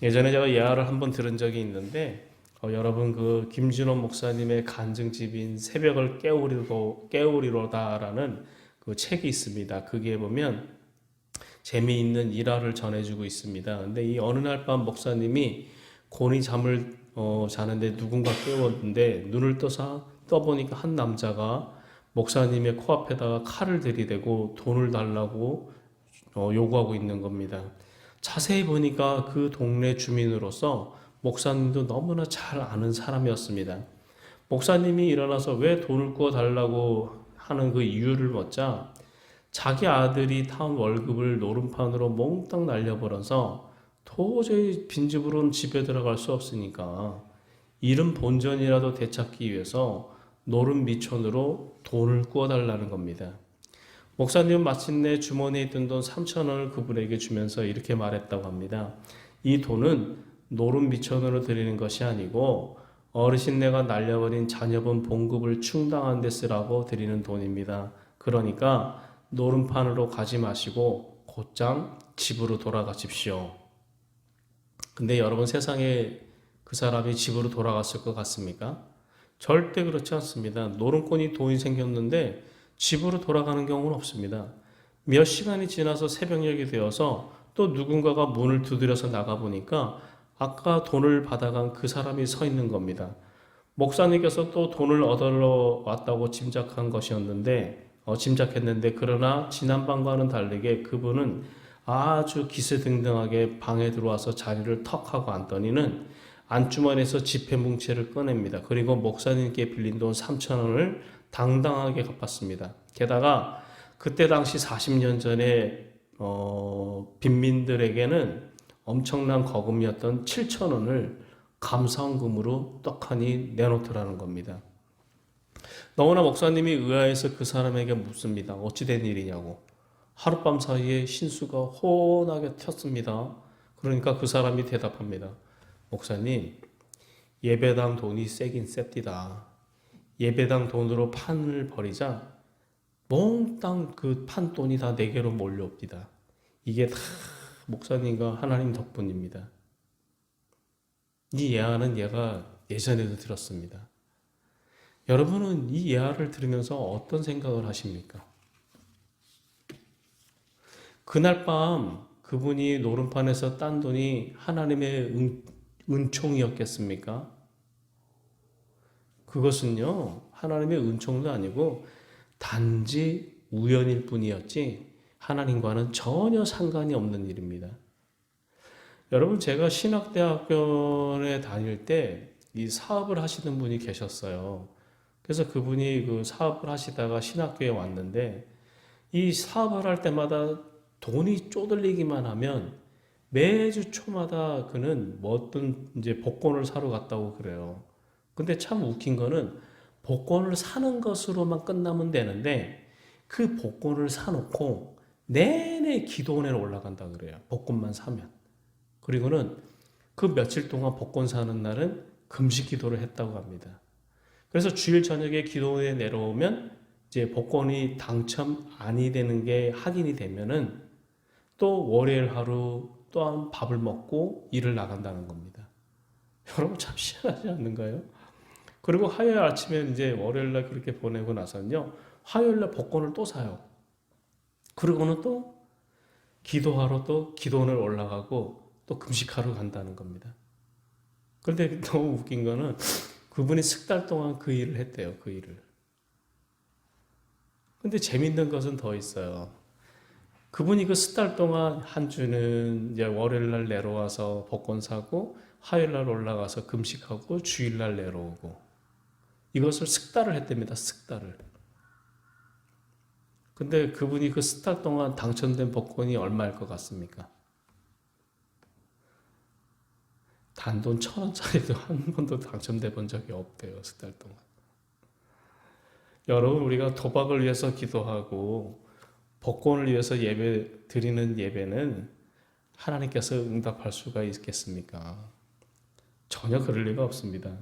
예전에 제가 예화를 한번 들은 적이 있는데 여러분 그 김준원 목사님의 간증집인 새벽을 깨우리로다라는 그 책이 있습니다. 거기에 보면 재미있는 일화를 전해주고 있습니다. 근데 이 어느 날 밤 목사님이 곤히 잠을 자는데 누군가 깨웠는데 눈을 떠보니까 한 남자가 목사님의 코앞에다가 칼을 들이대고 돈을 달라고 요구하고 있는 겁니다. 자세히 보니까 그 동네 주민으로서 목사님도 너무나 잘 아는 사람이었습니다. 목사님이 일어나서 왜 돈을 구워 달라고 하는 그 이유를 묻자 자기 아들이 타온 월급을 노름판으로 몽땅 날려버려서 도저히 빈집으로는 집에 들어갈 수 없으니까 이른 본전이라도 되찾기 위해서 노름 미천으로 돈을 구워달라는 겁니다. 목사님은 마침내 주머니에 있던 돈 3천 원을 그분에게 주면서 이렇게 말했다고 합니다. 이 돈은 노름 미천으로 드리는 것이 아니고 어르신네가 날려버린 자녀분 봉급을 충당한 데 쓰라고 드리는 돈입니다. 그러니까 노름판으로 가지 마시고 곧장 집으로 돌아가십시오. 근데 여러분 세상에 그 사람이 집으로 돌아갔을 것 같습니까? 절대 그렇지 않습니다. 노름꾼이 돈이 생겼는데 집으로 돌아가는 경우는 없습니다. 몇 시간이 지나서 새벽녘이 되어서 또 누군가가 문을 두드려서 나가보니까 아까 돈을 받아간 그 사람이 서 있는 겁니다. 목사님께서 또 돈을 얻으러 왔다고 짐작했는데 그러나 지난밤과는 다르게 그분은 아주 기세등등하게 방에 들어와서 자리를 턱 하고 앉더니는 안주머니에서 지폐 뭉치를 꺼냅니다. 그리고 목사님께 빌린 돈 3천 원을 당당하게 갚았습니다. 게다가 그때 당시 40년 전에 빈민들에게는 엄청난 거금이었던 7천 원을 감사원금으로 떡하니 내놓더라는 겁니다. 너무나 목사님이 의아해서 그 사람에게 묻습니다. 어찌 된 일이냐고. 하룻밤 사이에 신수가 혼하게 튀었습니다. 그러니까 그 사람이 대답합니다. 목사님, 예배당 돈이 세긴 셉디다. 예배당 돈으로 판을 벌이자 몽땅 그 판돈이 다 내게로 몰려옵니다. 이게 다 목사님과 하나님 덕분입니다. 이 예화는 얘가 예전에도 들었습니다. 여러분은 이 예화를 들으면서 어떤 생각을 하십니까? 그날 밤 그분이 노름판에서 딴 돈이 하나님의 은총이었겠습니까? 그것은요, 하나님의 은총도 아니고 단지 우연일 뿐이었지 하나님과는 전혀 상관이 없는 일입니다. 여러분, 제가 신학대학교에 다닐 때 이 사업을 하시는 분이 계셨어요. 그래서 그분이 그 사업을 하시다가 신학교에 왔는데 이 사업을 할 때마다 돈이 쪼들리기만 하면 매주 초마다 그는 뭐 어떤 이제 복권을 사러 갔다고 그래요. 근데 참 웃긴 거는 복권을 사는 것으로만 끝나면 되는데 그 복권을 사놓고 내내 기도원에 올라간다 그래요. 복권만 사면. 그리고는 그 며칠 동안 복권 사는 날은 금식 기도를 했다고 합니다. 그래서 주일 저녁에 기도원에 내려오면 이제 복권이 당첨 아니 되는 게 확인이 되면은 또 월요일 하루 또한 밥을 먹고 일을 나간다는 겁니다. 여러분 참 희한하지 않는가요? 그리고 화요일 아침에 이제 월요일날 그렇게 보내고 나서는요, 화요일날 복권을 또 사요. 그리고는 또 기도하러 또 기도원을 올라가고 또 금식하러 간다는 겁니다. 그런데 너무 웃긴 거는 그분이 석 달 동안 그 일을 했대요, 그 일을. 근데 재밌는 것은 더 있어요. 그분이 그 석 달 동안 한 주는 이제 월요일날 내려와서 복권 사고 화요일날 올라가서 금식하고 주일날 내려오고 이것을 석 달을 했답니다. 석 달을. 근데 그분이 그 석 달 동안 당첨된 복권이 얼마일 것 같습니까? 단돈 1,000원짜리도 한 번도 당첨돼 본 적이 없대요. 석 달 동안. 여러분, 우리가 도박을 위해서 기도하고 복권을 위해서 예배 드리는 예배는 하나님께서 응답할 수가 있겠습니까? 전혀 그럴 리가 없습니다.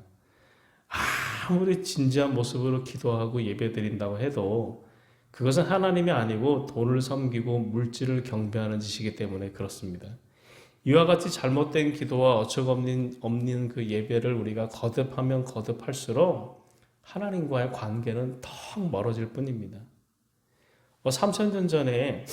아무리 진지한 모습으로 기도하고 예배 드린다고 해도 그것은 하나님이 아니고 돈을 섬기고 물질을 경배하는 짓이기 때문에 그렇습니다. 이와 같이 잘못된 기도와 어처구니없는 그 예배를 우리가 거듭하면 거듭할수록 하나님과의 관계는 더 멀어질 뿐입니다. 3,000년 전에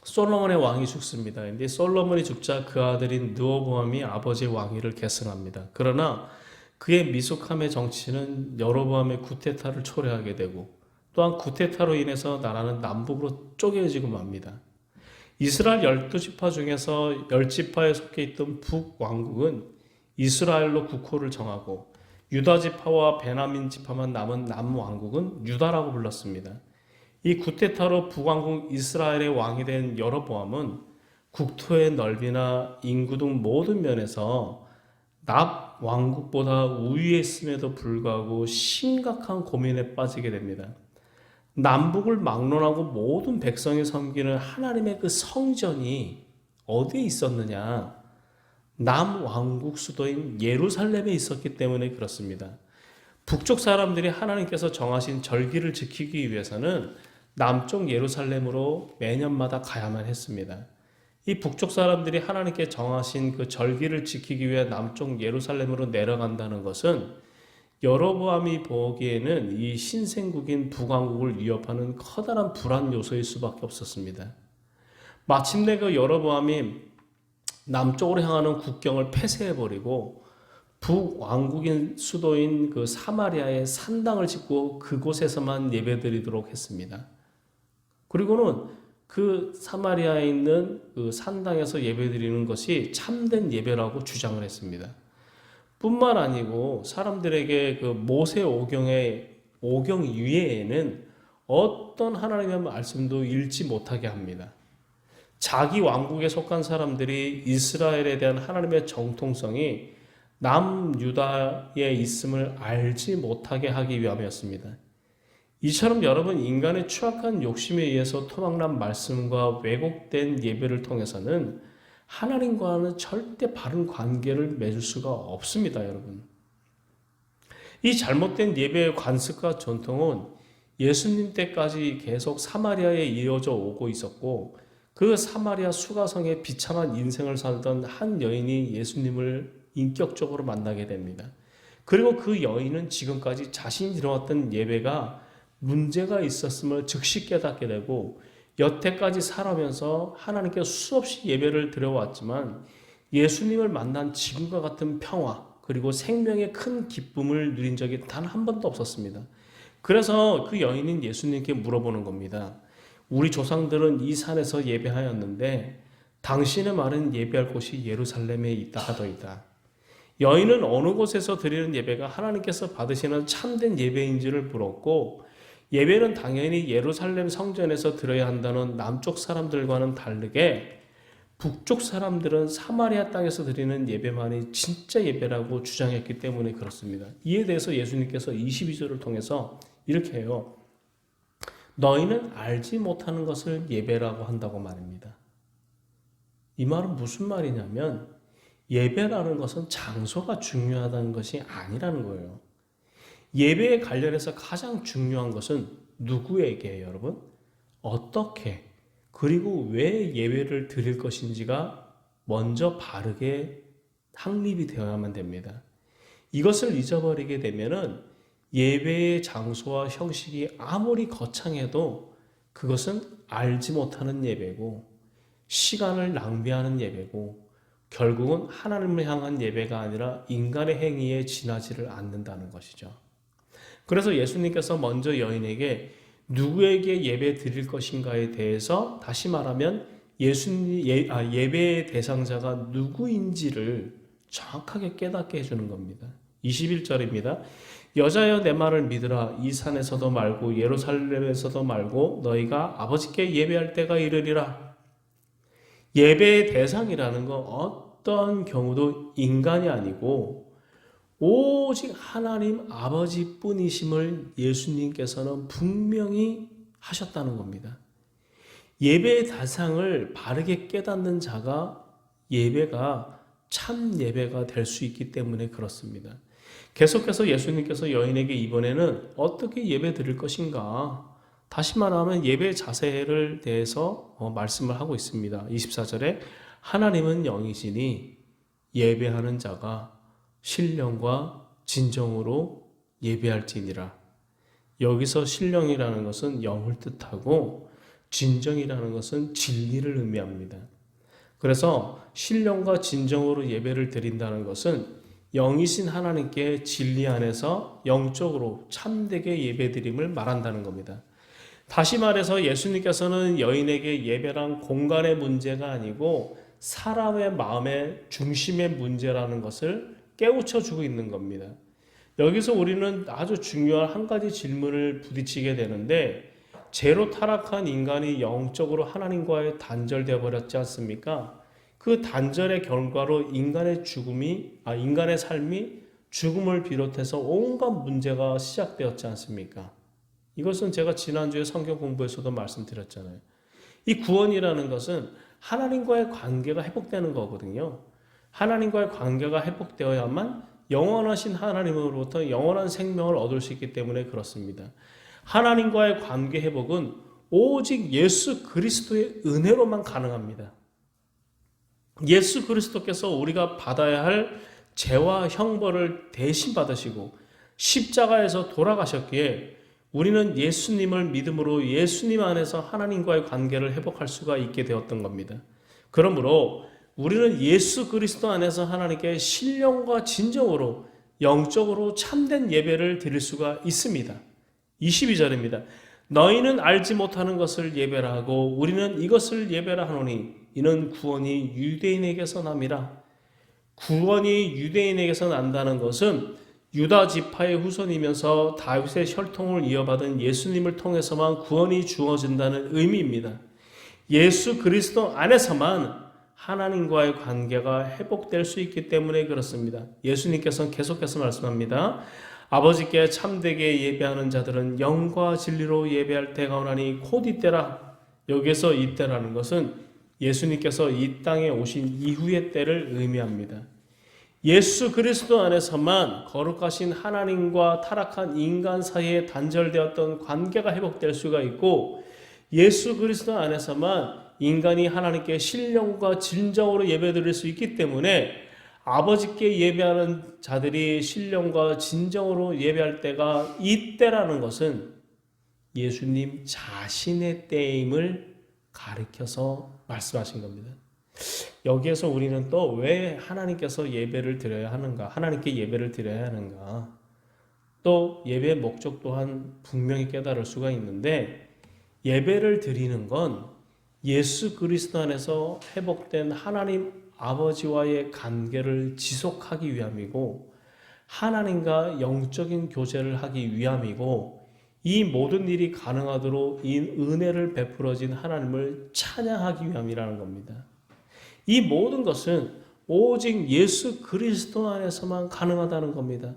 솔로몬의 왕이 죽습니다. 근데 솔로몬이 죽자 그 아들인 르호보암이 아버지의 왕위를 계승합니다. 그러나 그의 미숙함의 정치는 여로보암의 구테타를 초래하게 되고 또한 구테타로 인해서 나라는 남북으로 쪼개지고 맙니다. 이스라엘 12지파 중에서 10지파에 속해 있던 북왕국은 이스라엘로 국호를 정하고 유다지파와 베냐민 지파만 남은 남왕국은 유다라고 불렀습니다. 이 구테타로 북왕국 이스라엘의 왕이 된 여로보암은 국토의 넓이나 인구 등 모든 면에서 남왕국보다 우위에 있음에도 불구하고 심각한 고민에 빠지게 됩니다. 남북을 막론하고 모든 백성이 섬기는 하나님의 그 성전이 어디에 있었느냐? 남왕국 수도인 예루살렘에 있었기 때문에 그렇습니다. 북쪽 사람들이 하나님께서 정하신 절기를 지키기 위해서는 남쪽 예루살렘으로 매년마다 가야만 했습니다. 이 북쪽 사람들이 하나님께 정하신 그 절기를 지키기 위해 남쪽 예루살렘으로 내려간다는 것은 여로보암이 보기에는 이 신생국인 북왕국을 위협하는 커다란 불안 요소일 수밖에 없었습니다. 마침내 그 여로보암이 남쪽으로 향하는 국경을 폐쇄해버리고 북왕국인 수도인 그 사마리아에 산당을 짓고 그곳에서만 예배드리도록 했습니다. 그리고는 그 사마리아에 있는 그 산당에서 예배드리는 것이 참된 예배라고 주장을 했습니다. 뿐만 아니고 사람들에게 그 모세 오경 이외에는 어떤 하나님의 말씀도 읽지 못하게 합니다. 자기 왕국에 속한 사람들이 이스라엘에 대한 하나님의 정통성이 남유다에 있음을 알지 못하게 하기 위함이었습니다. 이처럼 여러분, 인간의 추악한 욕심에 의해서 토막난 말씀과 왜곡된 예배를 통해서는 하나님과는 절대 바른 관계를 맺을 수가 없습니다, 여러분. 이 잘못된 예배의 관습과 전통은 예수님 때까지 계속 사마리아에 이어져 오고 있었고, 그 사마리아 수가성에 비참한 인생을 살던 한 여인이 예수님을 인격적으로 만나게 됩니다. 그리고 그 여인은 지금까지 자신이 들어왔던 예배가 문제가 있었음을 즉시 깨닫게 되고, 여태까지 살아면서 하나님께 수없이 예배를 드려왔지만 예수님을 만난 지금과 같은 평화 그리고 생명의 큰 기쁨을 누린 적이 단 한 번도 없었습니다. 그래서 그 여인은 예수님께 물어보는 겁니다. 우리 조상들은 이 산에서 예배하였는데 당신의 말은 예배할 곳이 예루살렘에 있다 하더이다. 여인은 어느 곳에서 드리는 예배가 하나님께서 받으시는 참된 예배인지를 물었고, 예배는 당연히 예루살렘 성전에서 드려야 한다는 남쪽 사람들과는 다르게 북쪽 사람들은 사마리아 땅에서 드리는 예배만이 진짜 예배라고 주장했기 때문에 그렇습니다. 이에 대해서 예수님께서 22절을 통해서 이렇게 해요. 너희는 알지 못하는 것을 예배라고 한다고 말입니다. 이 말은 무슨 말이냐면 예배라는 것은 장소가 중요하다는 것이 아니라는 거예요. 예배에 관련해서 가장 중요한 것은 누구에게, 여러분? 어떻게, 그리고 왜 예배를 드릴 것인지가 먼저 바르게 확립이 되어야만 됩니다. 이것을 잊어버리게 되면은 예배의 장소와 형식이 아무리 거창해도 그것은 알지 못하는 예배고 시간을 낭비하는 예배고 결국은 하나님을 향한 예배가 아니라 인간의 행위에 지나지를 않는다는 것이죠. 그래서 예수님께서 먼저 여인에게 누구에게 예배 드릴 것인가에 대해서 다시 말하면 예배의 대상자가 누구인지를 정확하게 깨닫게 해주는 겁니다. 21절입니다. 여자여 내 말을 믿으라. 이 산에서도 말고 예루살렘에서도 말고 너희가 아버지께 예배할 때가 이르리라. 예배의 대상이라는 건 어떤 경우도 인간이 아니고 오직 하나님 아버지뿐이심을 예수님께서는 분명히 하셨다는 겁니다. 예배의 대상을 바르게 깨닫는 자가 예배가 참 예배가 될 수 있기 때문에 그렇습니다. 계속해서 예수님께서 여인에게 이번에는 어떻게 예배 드릴 것인가, 다시 말하면 예배 자세를 대해서 말씀을 하고 있습니다. 24절에 하나님은 영이시니 예배하는 자가 신령과 진정으로 예배할지니라. 여기서 신령이라는 것은 영을 뜻하고 진정이라는 것은 진리를 의미합니다. 그래서 신령과 진정으로 예배를 드린다는 것은 영이신 하나님께 진리 안에서 영적으로 참되게 예배드림을 말한다는 겁니다. 다시 말해서 예수님께서는 여인에게 예배란 공간의 문제가 아니고 사람의 마음의 중심의 문제라는 것을 깨우쳐 주고 있는 겁니다. 여기서 우리는 아주 중요한 한 가지 질문을 부딪히게 되는데, 죄로 타락한 인간이 영적으로 하나님과의 단절되어 버렸지 않습니까? 그 단절의 결과로 인간의 삶이 죽음을 비롯해서 온갖 문제가 시작되었지 않습니까? 이것은 제가 지난주에 성경 공부에서도 말씀드렸잖아요. 이 구원이라는 것은 하나님과의 관계가 회복되는 거거든요. 하나님과의 관계가 회복되어야만 영원하신 하나님으로부터 영원한 생명을 얻을 수 있기 때문에 그렇습니다. 하나님과의 관계 회복은 오직 예수 그리스도의 은혜로만 가능합니다. 예수 그리스도께서 우리가 받아야 할 죄와 형벌을 대신 받으시고 십자가에서 돌아가셨기에 우리는 예수님을 믿음으로 예수님 안에서 하나님과의 관계를 회복할 수가 있게 되었던 겁니다. 그러므로 우리는 예수 그리스도 안에서 하나님께 신령과 진정으로 영적으로 참된 예배를 드릴 수가 있습니다. 22절입니다. 너희는 알지 못하는 것을 예배라 하고 우리는 이것을 예배라 하노니 이는 구원이 유대인에게서 남이라. 구원이 유대인에게서 난다는 것은 유다 지파의 후손이면서 다윗의 혈통을 이어받은 예수님을 통해서만 구원이 주어진다는 의미입니다. 예수 그리스도 안에서만 하나님과의 관계가 회복될 수 있기 때문에 그렇습니다. 예수님께서는 계속해서 말씀합니다. 아버지께 참되게 예배하는 자들은 영과 진리로 예배할 때가 오나니 곧 이때라. 여기서 이때라는 것은 예수님께서 이 땅에 오신 이후의 때를 의미합니다. 예수 그리스도 안에서만 거룩하신 하나님과 타락한 인간 사이에 단절되었던 관계가 회복될 수가 있고, 예수 그리스도 안에서만 인간이 하나님께 신령과 진정으로 예배드릴 수 있기 때문에 아버지께 예배하는 자들이 신령과 진정으로 예배할 때가 이때라는 것은 예수님 자신의 때임을 가리켜서 말씀하신 겁니다. 여기에서 우리는 또 왜 하나님께서 예배를 드려야 하는가, 하나님께 예배를 드려야 하는가, 또 예배의 목적 또한 분명히 깨달을 수가 있는데, 예배를 드리는 건 예수 그리스도 안에서 회복된 하나님 아버지와의 관계를 지속하기 위함이고 하나님과 영적인 교제를 하기 위함이고, 이 모든 일이 가능하도록 이 은혜를 베풀어진 하나님을 찬양하기 위함이라는 겁니다. 이 모든 것은 오직 예수 그리스도 안에서만 가능하다는 겁니다.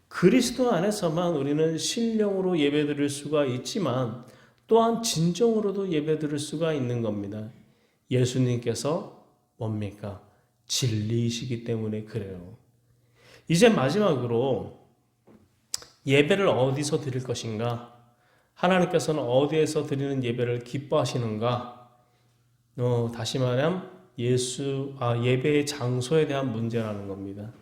그리스도 안에서만 우리는 신령으로 예배드릴 수가 있지만 또한 진정으로도 예배드릴 수가 있는 겁니다. 예수님께서 뭡니까? 진리이시기 때문에 그래요. 이제 마지막으로 예배를 어디서 드릴 것인가? 하나님께서는 어디에서 드리는 예배를 기뻐하시는가? 다시 말하면 예배의 장소에 대한 문제라는 겁니다.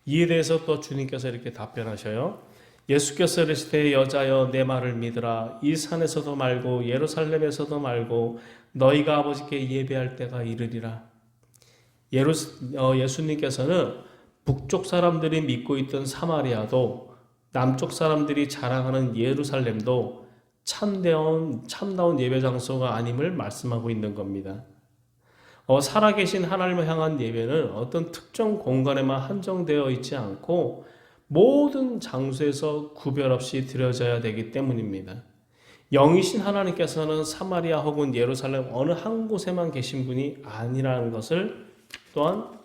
이에 대해서 또 주님께서 이렇게 답변하셔요. 예수께서 이르시되 여자여 내 말을 믿으라. 이 산에서도 말고 예루살렘에서도 말고 너희가 아버지께 예배할 때가 이르리라. 예수님께서는 북쪽 사람들이 믿고 있던 사마리아도 남쪽 사람들이 자랑하는 예루살렘도 참다운 예배 장소가 아님을 말씀하고 있는 겁니다. 살아계신 하나님을 향한 예배는 어떤 특정 공간에만 한정되어 있지 않고 모든 장소에서 구별 없이 드려져야 되기 때문입니다. 영이신 하나님께서는 사마리아 혹은 예루살렘 어느 한 곳에만 계신 분이 아니라는 것을 또한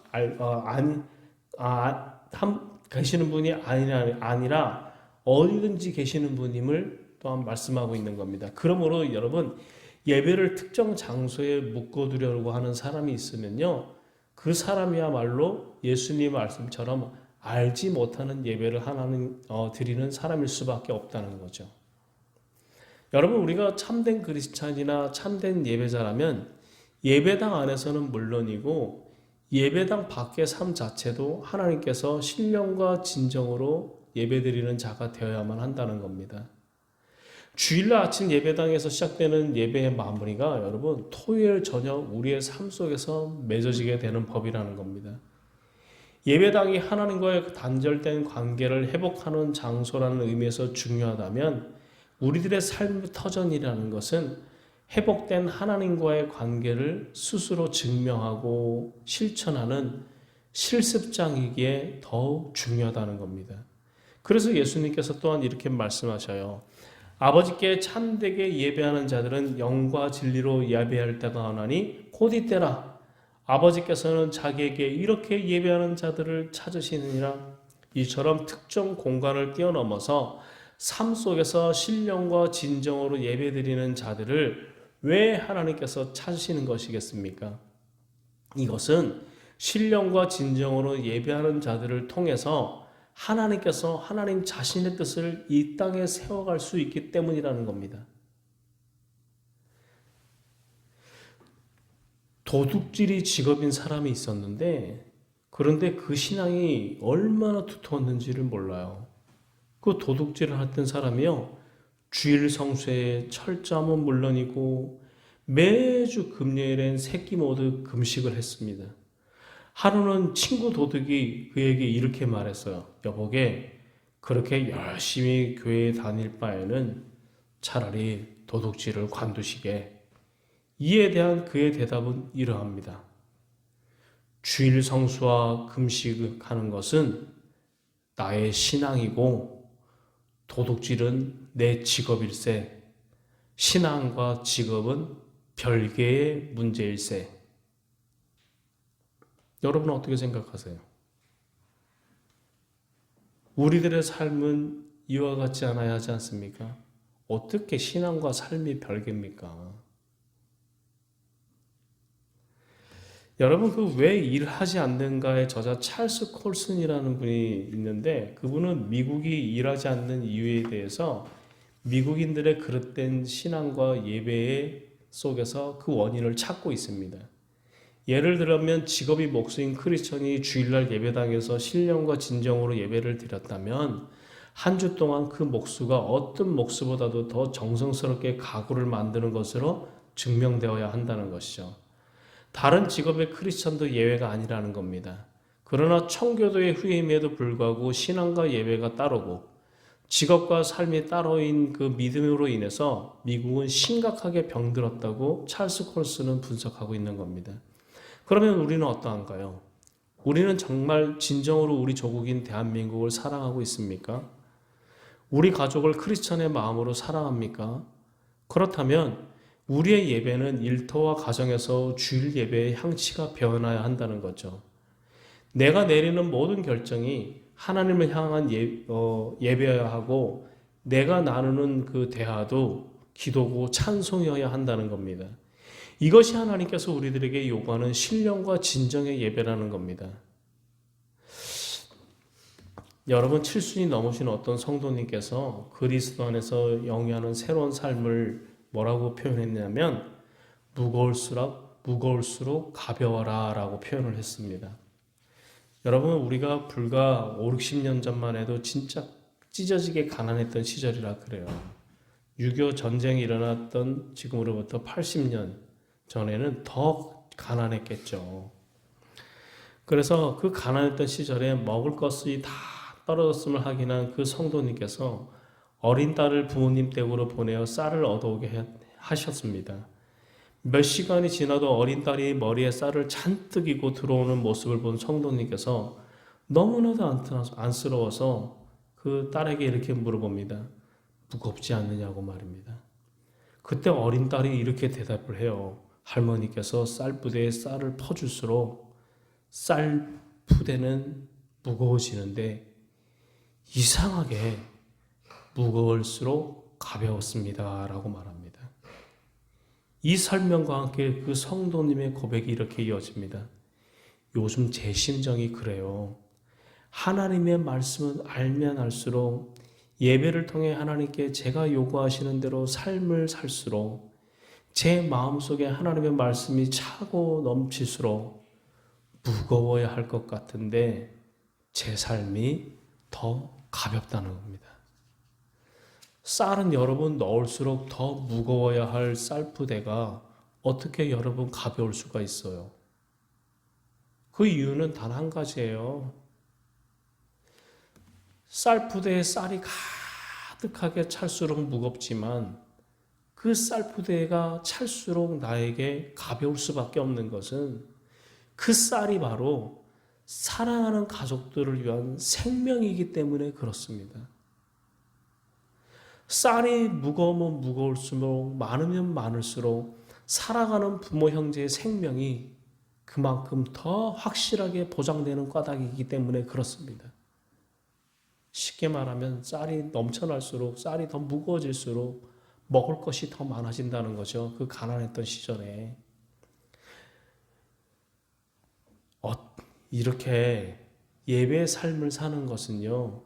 계시는 분이 아니라 어디든지 계시는 분임을 또한 말씀하고 있는 겁니다. 그러므로 여러분, 예배를 특정 장소에 묶어두려고 하는 사람이 있으면요, 그 사람이야말로 예수님 말씀처럼 알지 못하는 예배를 드리는 사람일 수밖에 없다는 거죠. 여러분, 우리가 참된 크리스찬이나 참된 예배자라면 예배당 안에서는 물론이고 예배당 밖의 삶 자체도 하나님께서 신령과 진정으로 예배드리는 자가 되어야만 한다는 겁니다. 주일날 아침 예배당에서 시작되는 예배의 마무리가 여러분 토요일 저녁 우리의 삶 속에서 맺어지게 되는 법이라는 겁니다. 예배당이 하나님과의 단절된 관계를 회복하는 장소라는 의미에서 중요하다면 우리들의 삶의 터전이라는 것은 회복된 하나님과의 관계를 스스로 증명하고 실천하는 실습장이기에 더욱 중요하다는 겁니다. 그래서 예수님께서 또한 이렇게 말씀하셔요. 아버지께 참되게 예배하는 자들은 영과 진리로 예배할 때가 오나니 곧 이때라. 아버지께서는 자기에게 이렇게 예배하는 자들을 찾으시느니라. 이처럼 특정 공간을 뛰어넘어서 삶 속에서 신령과 진정으로 예배드리는 자들을 왜 하나님께서 찾으시는 것이겠습니까? 이것은 신령과 진정으로 예배하는 자들을 통해서 하나님께서 하나님 자신의 뜻을 이 땅에 세워갈 수 있기 때문이라는 겁니다. 도둑질이 직업인 사람이 있었는데 그런데 그 신앙이 얼마나 두터웠는지를 몰라요. 그 도둑질을 했던 사람이요. 주일 성수에 철저함은 물론이고 매주 금요일엔 새끼 모두 금식을 했습니다. 하루는 친구 도둑이 그에게 이렇게 말했어요. 여보게 그렇게 열심히 교회에 다닐 바에는 차라리 도둑질을 관두시게. 이에 대한 그의 대답은 이러합니다. 주일 성수와 금식하는 것은 나의 신앙이고 도둑질은 내 직업일세. 신앙과 직업은 별개의 문제일세. 여러분은 어떻게 생각하세요? 우리들의 삶은 이와 같지 않아야 하지 않습니까? 어떻게 신앙과 삶이 별개입니까? 여러분 그 왜 일하지 않는가의 저자 찰스 콜슨이라는 분이 있는데 그분은 미국이 일하지 않는 이유에 대해서 미국인들의 그릇된 신앙과 예배 속에서 그 원인을 찾고 있습니다. 예를 들면 직업이 목수인 크리스천이 주일날 예배당에서 신령과 진정으로 예배를 드렸다면 한 주 동안 그 목수가 어떤 목수보다도 더 정성스럽게 가구를 만드는 것으로 증명되어야 한다는 것이죠. 다른 직업의 크리스천도 예외가 아니라는 겁니다. 그러나 청교도의 후임에도 불구하고 신앙과 예배가 따르고 직업과 삶이 따로인 그 믿음으로 인해서 미국은 심각하게 병들었다고 찰스 콜슨은 분석하고 있는 겁니다. 그러면 우리는 어떠한가요? 우리는 정말 진정으로 우리 조국인 대한민국을 사랑하고 있습니까? 우리 가족을 크리스천의 마음으로 사랑합니까? 그렇다면 우리의 예배는 일터와 가정에서 주일 예배의 향치가 변화해야 한다는 거죠. 내가 내리는 모든 결정이 하나님을 향한 예배여야 하고 내가 나누는 그 대화도 기도고 찬송이어야 한다는 겁니다. 이것이 하나님께서 우리들에게 요구하는 신령과 진정의 예배라는 겁니다. 여러분 칠순이 넘으신 어떤 성도님께서 그리스도 안에서 영위하는 새로운 삶을 뭐라고 표현했냐면 무거울수록 가벼워라 라고 표현을 했습니다. 여러분 우리가 불과 5, 60년 전만 해도 진짜 찢어지게 가난했던 시절이라 그래요. 6.25 전쟁이 일어났던 지금으로부터 80년 전에는 더 가난했겠죠. 그래서 그 가난했던 시절에 먹을 것이 다 떨어졌음을 확인한 그 성도님께서 어린 딸을 부모님 댁으로 보내어 쌀을 얻어오게 하셨습니다. 몇 시간이 지나도 어린 딸이 머리에 쌀을 잔뜩 이고 들어오는 모습을 본 성도님께서 너무나도 안쓰러워서 그 딸에게 이렇게 물어봅니다. 무겁지 않느냐고 말입니다. 그때 어린 딸이 이렇게 대답을 해요. 할머니께서 쌀부대에 쌀을 퍼줄수록 쌀부대는 무거워지는데 이상하게 무거울수록 가벼웠습니다. 라고 말합니다. 이 설명과 함께 그 성도님의 고백이 이렇게 이어집니다. 요즘 제 심정이 그래요. 하나님의 말씀은 알면 알수록 예배를 통해 하나님께 제가 요구하시는 대로 삶을 살수록 제 마음속에 하나님의 말씀이 차고 넘칠수록 무거워야 할 것 같은데 제 삶이 더 가볍다는 겁니다. 쌀은 여러분 넣을수록 더 무거워야 할 쌀푸대가 어떻게 여러분 가벼울 수가 있어요? 그 이유는 단 한 가지예요. 쌀푸대에 쌀이 가득하게 찰수록 무겁지만 그 쌀푸대가 찰수록 나에게 가벼울 수밖에 없는 것은 그 쌀이 바로 사랑하는 가족들을 위한 생명이기 때문에 그렇습니다. 쌀이 무거우면 무거울수록 많으면 많을수록 살아가는 부모 형제의 생명이 그만큼 더 확실하게 보장되는 까닭이기 때문에 그렇습니다. 쉽게 말하면 쌀이 넘쳐날수록 쌀이 더 무거워질수록 먹을 것이 더 많아진다는 거죠. 그 가난했던 시절에. 이렇게 예배의 삶을 사는 것은요,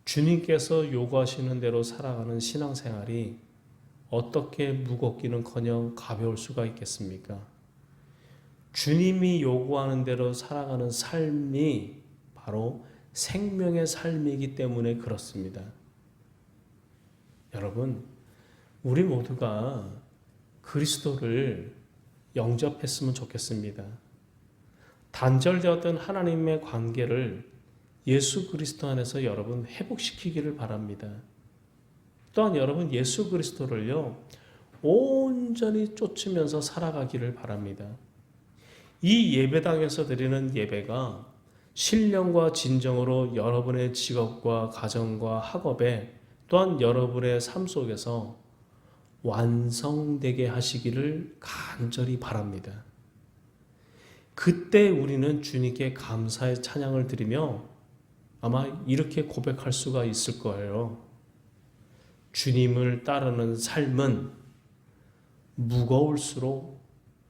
주님께서 요구하시는 대로 살아가는 신앙생활이 어떻게 무겁기는커녕 가벼울 수가 있겠습니까? 주님이 요구하는 대로 살아가는 삶이 바로 생명의 삶이기 때문에 그렇습니다. 여러분, 우리 모두가 그리스도를 영접했으면 좋겠습니다. 단절되었던 하나님의 관계를 예수 그리스도 안에서 여러분 회복시키기를 바랍니다. 또한 여러분 예수 그리스도를요 온전히 쫓으면서 살아가기를 바랍니다. 이 예배당에서 드리는 예배가 신령과 진정으로 여러분의 직업과 가정과 학업에 또한 여러분의 삶 속에서 완성되게 하시기를 간절히 바랍니다. 그때 우리는 주님께 감사의 찬양을 드리며 아마 이렇게 고백할 수가 있을 거예요. 주님을 따르는 삶은 무거울수록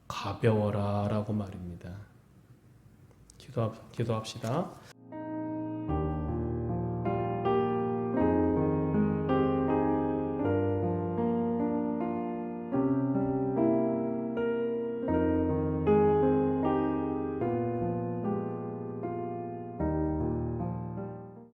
가벼워라 라고 말입니다. 기도합시다.